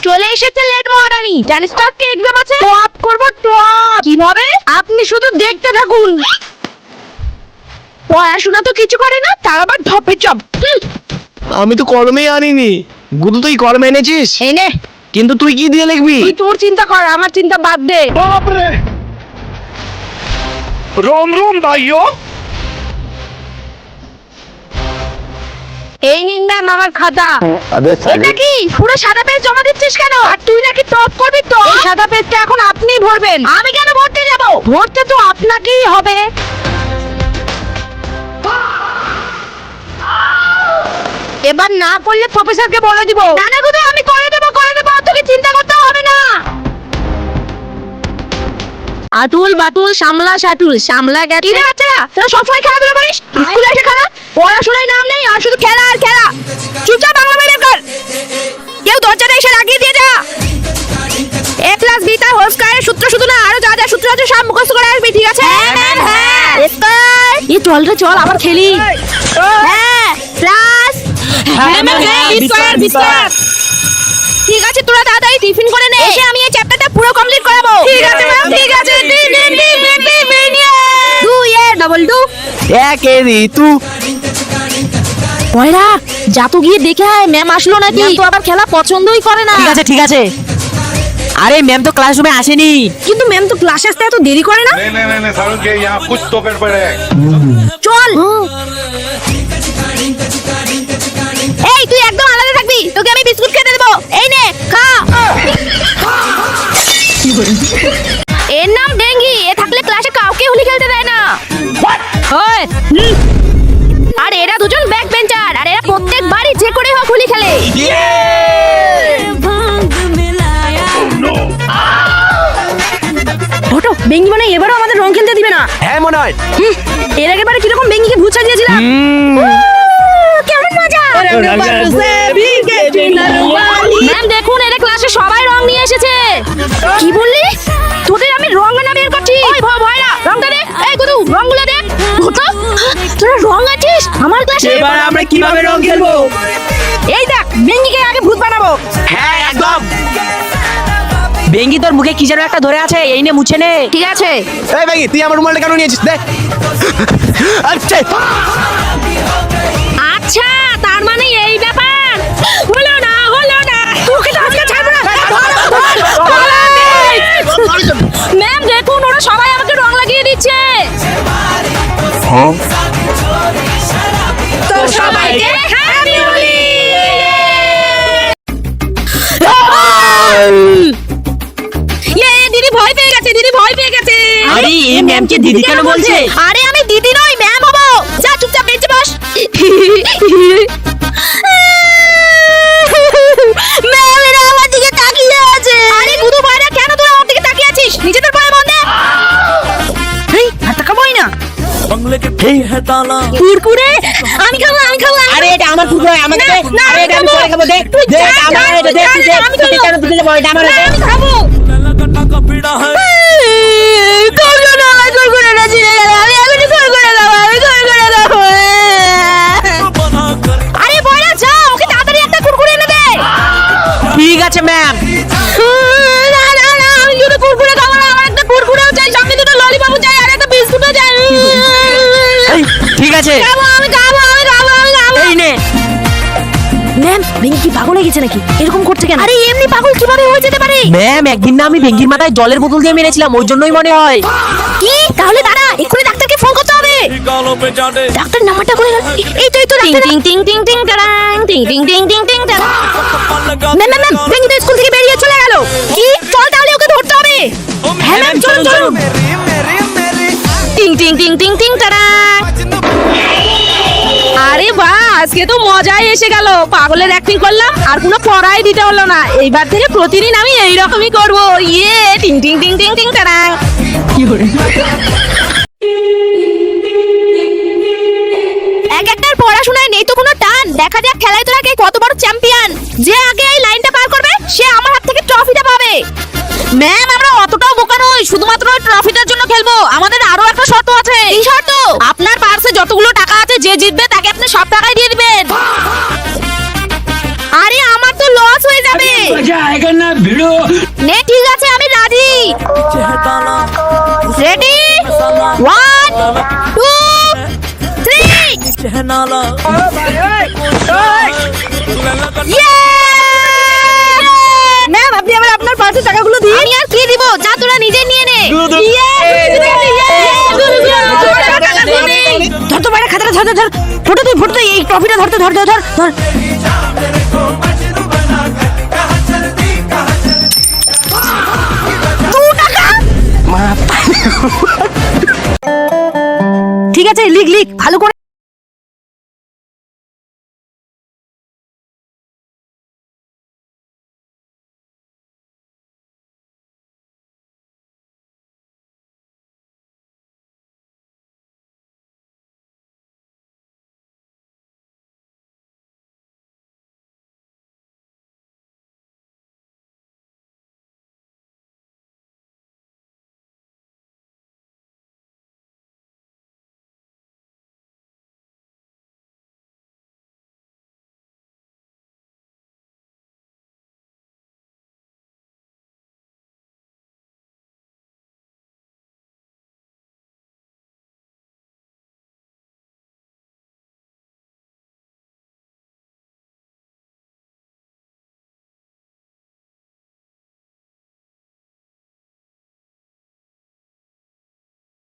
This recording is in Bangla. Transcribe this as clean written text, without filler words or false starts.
চলে এসেছে লেট মহারানী। জানিস তো আজকে এক্সাম আছে। টপ করব টপ। কিভাবে? আপনি শুধু দেখতে থাকুন। পড়াশোনা তো কিছু করে না, তার আবার ঢপে চপ। আমি তো কলমে আনিনি। গুদু তুই কলম এনেছিস? এই নে। কিন্তু তুই কি দিয়ে লিখবি? তুই তোর চিন্তা কর, আমার চিন্তা বাদ দে। বাপরে রোম রোম ভাইও। এই নিন ম্যাম আমার খাতা। এটা কি পুরো সাদা পেজ জমা দিচ্ছিস কেন? আর তুই নাকি টপ করবি তো? এই সাদা পেজটা এখন আপনি ভরবেন। আমি কেন ভরতে যাব? ভরতে তো আপনাকেই হবে। এবার না করলে প্রফেসরকে বলে দিব। না না গুদু, আমি করে দেব তোকে চিন্তা করতে হবে না। আতুল বাতুল সামলা সাটুল সামলা গেছে। কি রে বাচ্চারা, তোরা সবসময় খেলাধুলা করিস? স্কুলে এসে খেলা? পড়াশোনায় নাম নেই, আর শুধু খেলা আর খেলা। চুপচাপ বাংলা মিডিয়াম কর। কেউ দরজাটা এসে লাগিয়ে দিয়ে যা। এ প্লাস বি তার হোল স্কয়ারের সূত্র শুধু না, আরো যা যা সূত্র আছে সব মুখস্থ করে আসবি, ঠিক আছে? হ্যাঁ। এই চল রে চল, আবার খেলি। হ্যাঁ প্লাস বি স্কয়ার। ঠিক আছে, তোরা তাড়াতাড়ি টিফিন করে নে, এসে আমি এই চ্যাপ্টারটা পুরো কমপ্লিট করাবো। ঠিক আছে ম্যাম, ঠিক আছে। 2 এ ডাবল 2 এক এ ঋতু। পয়রা যা তো গিয়ে দেখে আয় ম্যাম আসলো নাকি। তো আবার খেলা পছন্দই করে না। ঠিক আছে। আরে ম্যাম তো ক্লাসরুমে আসেনি। কিন্তু ম্যাম তো ক্লাসে আসতে এত দেরি করে না। नहीं सारुण के यहाँ कुछ तो गड़बड़ है। চল। এই তুই একদম আলাদা থাকবি, তোকে আমি বিস্কুট খেতে দেবো। এই নে খা। এর নাম ডেঙ্গি। এ থাকলে ক্লাসে কাউকে হুলি খেলতে দেয় না। ওই আর এরা দুজন ব্যাক বেঞ্চার, আর এরা প্রত্যেকবারই যে করে হোক হুলি খেলে। ওটো বেঙ্গি মানে এবারও আমাদের রং খেলতে দিবে না। হ্যাঁ মনে হয়। এর আগেরবারে কিরকম বেঙ্গিকে ভূত সাজিয়েছিলাম। কেমন মজা। ম্যাম দেখুন, এরা ক্লাসে সবাই রং নিয়ে এসেছে। কি বললি? তোদের আমি রং না বের করছি। ওই ভয়রা রংটা দে। এই গুদু রংগুলো দে। ঘটো তোরা রং আছিস আমার ক্লাসে। এবার আমরা কিভাবে রং খেলবো? এই দেখ, বেঙ্গিকে আগে ভূত বানাবো। হ্যাঁ একদম। বেঙ্গি তোর মুখে কি যেন একটা ধরে আছে, এই নে মুছে নে। ঠিক আছে। এই ভাই তুই আমার রুমালটা কেন নিয়েছিস? দে। আচ্ছা আচ্ছা, তার মানে এই ব্যাপার। হলো না তোকে তো আজকে ছাড়বো না। ম্যাম দেখুন, ওরা সবাই আমাকে রং লাগিয়ে দিচ্ছে। তো সবাইকে হ্যাপি হোলি। দিদি ভয় পেয়ে গেছে। আরে এই ম্যামকে দিদি কেন বলছে? আরে আমি দিদি নই, ম্যাম হবো। যা চুপচাপ বেঁচে বস। ম্যাম এরা আমার দিকে তাকিয়ে আছে। আরে গুদু ভাইরা, কেন তোরা আমার দিকে তাকিয়ে আছিস? নিজেদের পায়ে মন দে। এই হাতটা খাবোই না। কুরকুরে আমি খাবো। আরে এটা আমার কুকুর, আমাকে দে। আরে এটা আমি পরে খাবো, দে। দে আমার, এটা দে। তুই কেন তুই যাবো? এটা আমার, আমি খাবো। আরে বয়রা যা, ওকে তাড়াতাড়ি একটা কুরকুরে এনে দে। ঠিক আছে ম্যাম। না, আমি শুধু কুরকুরে খাবো না, আমার একটা কুরকুরেও চাই, সঙ্গে দুটো ললিপপও চাই, আর একটা বিস্কুটও চাই। ঠিক আছে। আমি খাবো। এই নে। ম্যাম বেঙ্গি কি পাগল হয়ে গেছে নাকি? এরকম করছে কেন? আরে এমনি পাগল কিভাবে হয়ে যেতে পারে? ম্যাম একদিন না আমি বেঙ্গির মাথায় জলের বোতল দিয়ে মেরেছিলাম, ওই জন্যই মনে হয়। কি? তাহলে দাঁড়া, এক্ষুনি ডাক্তারকে ফোন করতে হবে। ডাক্তার নাম্বারটা বলে গেল। এই তো ডাক্তার। টিং টারাং, টিং টারাং। ম্যাম বেঙ্গি তো স্কুল থেকে বেরিয়ে চলে গেল। কি? চল তাহলে ওকে ধরতে হবে। হ্যাঁ ম্যাম চলো। টিং টারাং। আরে বাহ, আজকে তো মজাই এসে গেল। পাগলের অ্যাক্টিং করলাম, আর কোনো পড়াই দিতে হলো না। এইবার থেকে প্রতিদিন আমি এইরকমই করবো। ইয়ে টিং টারাং। এক একটার পড়াশোনায় নেই তো কোনো টান। দেখা যাক খেলায় তোরা কে কত বড় চ্যাম্পিয়ন। যে আগে এই লাইনটা পার করবে সে আমার হাত থেকে ট্রফিটা পাবে। ম্যাম আমরা অতটাও বোকা নই, শুধুমাত্র ওই ট্রফিটার জন্য খেলবো। আমাদের আরো একটা শর্ত আছে। এই শর্ত? আপনার পার্সে যতগুলো টাকা আছে, যে জিতবে তাকে আপনি সব টাকাই দিয়ে দিবেন। আরে আমার তো লস হয়ে যাবে। আছে টাকাগুলো দি। আমি আর কি দিব, যা তোরা নিজে নিয়ে নে। ধর তো বাইরে খাতাটা, ধর ধর ধর, ফটো তুই, ফটো তুই, এই ট্রফিটা ধরতে, ধর ধর ধর ধর।